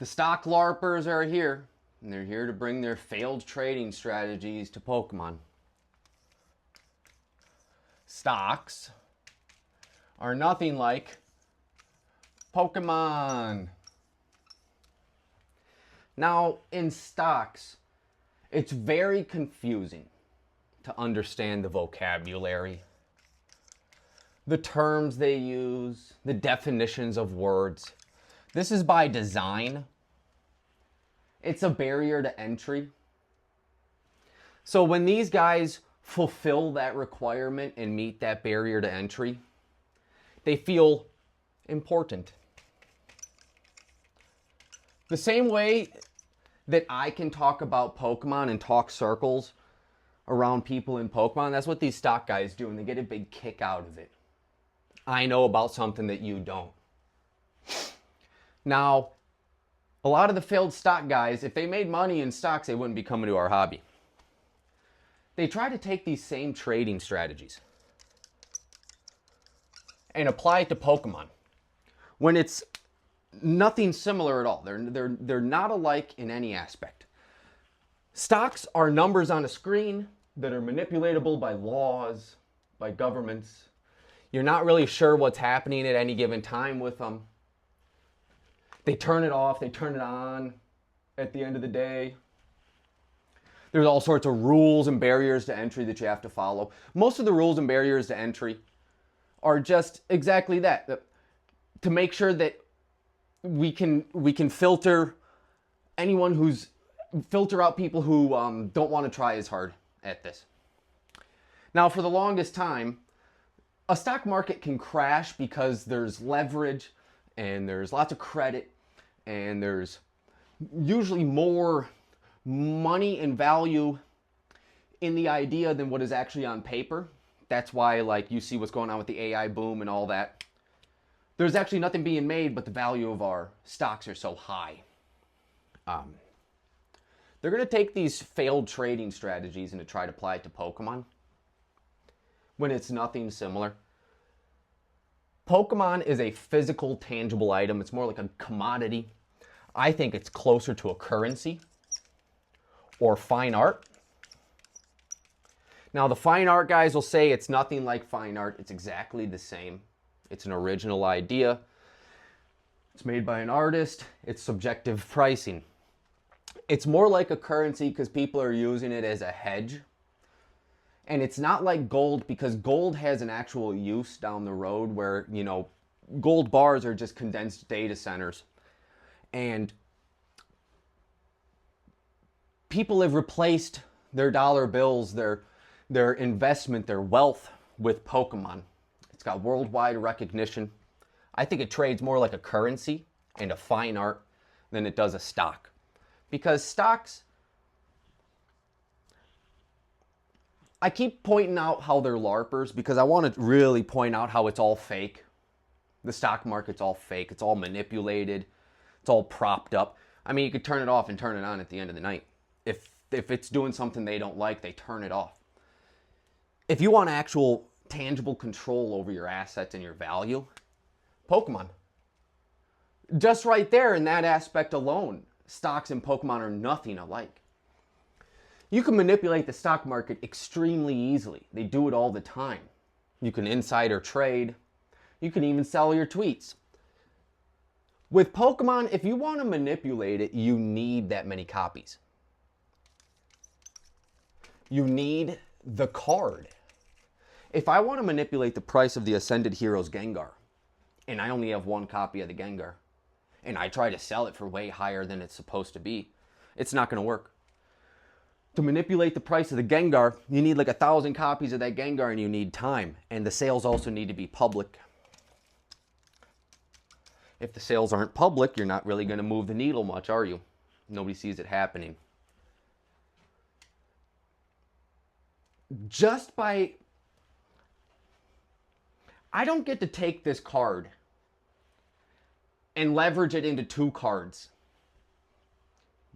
The stock LARPers are here, and they're here to bring their failed trading strategies to Pokemon. Stocks are nothing like Pokemon. Now, in stocks, it's very confusing to understand the vocabulary, the terms they use, the definitions of words. This is by design. It's a barrier to entry. So when these guys fulfill that requirement and meet that barrier to entry, they feel important. The same way that I can talk about Pokemon and talk circles around people in Pokemon, that's what these stock guys do, and they get a big kick out of it. I know about something that you don't. Now, a lot of the failed stock guys, if they made money in stocks, they wouldn't be coming to our hobby. They try to take these same trading strategies and apply it to Pokemon when it's nothing similar at all. They're not alike in any aspect. Stocks are numbers on a screen that are manipulatable by laws, by governments. You're not really sure what's happening at any given time with them. They turn it off, they turn it on at the end of the day. There's all sorts of rules and barriers to entry that you have to follow. Most of the rules and barriers to entry are just exactly that, to make sure that we can filter filter out people who don't want to try as hard at this. Now, for the longest time, a stock market can crash because there's leverage and there's lots of credit and there's usually more money and value in the idea than what is actually on paper. That's why, like, you see what's going on with the AI boom and all that. There's actually nothing being made, but the value of our stocks are so high. They're going to take these failed trading strategies and to try to apply it to Pokemon when it's nothing similar. Pokemon is a physical, tangible item. It's more like a commodity. I think it's closer to a currency or fine art. Now, the fine art guys will say it's nothing like fine art. It's exactly the same. It's an original idea. It's made by an artist. It's subjective pricing. It's more like a currency because people are using it as a hedge. And it's not like gold, because gold has an actual use down the road where, you know, gold bars are just condensed data centers. And people have replaced their dollar bills, their investment, their wealth with Pokemon. It's got worldwide recognition. I think it trades more like a currency and a fine art than it does a stock. Because stocks, I keep pointing out how they're LARPers because I want to really point out how it's all fake. The stock market's all fake. It's all manipulated. It's all propped up. I mean, you could turn it off and turn it on at the end of the night. If it's doing something they don't like, they turn it off. If you want actual tangible control over your assets and your value, Pokemon. Just right there in that aspect alone, stocks and Pokemon are nothing alike. You can manipulate the stock market extremely easily. They do it all the time. You can insider trade. You can even sell your tweets. With Pokemon, if you want to manipulate it, you need that many copies. You need the card. If I want to manipulate the price of the Ascended Heroes Gengar, and I only have one copy of the Gengar, and I try to sell it for way higher than it's supposed to be, it's not going to work. To manipulate the price of the Gengar, you need like 1,000 copies of that Gengar, and you need time. And the sales also need to be public. If the sales aren't public, you're not really going to move the needle much, are you? Nobody sees it happening. Just by... I don't get to take this card and leverage it into 2 cards.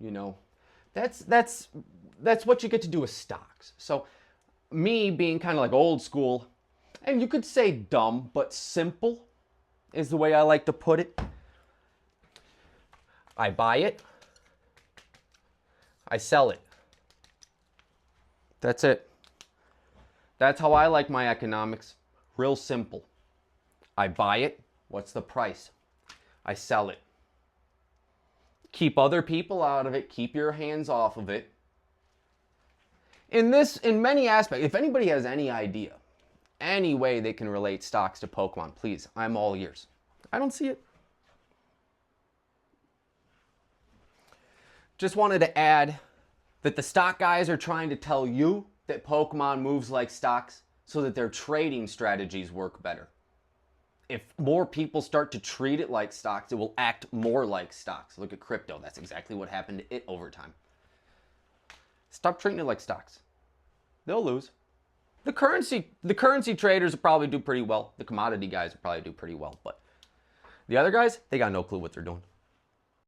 You know, that's what you get to do with stocks. So me being kind of like old school, and you could say dumb, but simple is the way I like to put it. I buy it. I sell it. That's it. That's how I like my economics. Real simple. I buy it. What's the price? I sell it. Keep other people out of it. Keep your hands off of it. In many aspects, if anybody has any idea, any way they can relate stocks to Pokemon, please, I'm all ears. I don't see it. Just wanted to add that the stock guys are trying to tell you that Pokemon moves like stocks so that their trading strategies work better. If more people start to treat it like stocks, it will act more like stocks. Look at crypto. That's exactly what happened to it over time. Stop treating it like stocks. They'll lose. The currency traders will probably do pretty well. The commodity guys will probably do pretty well. But the other guys, they got no clue what they're doing.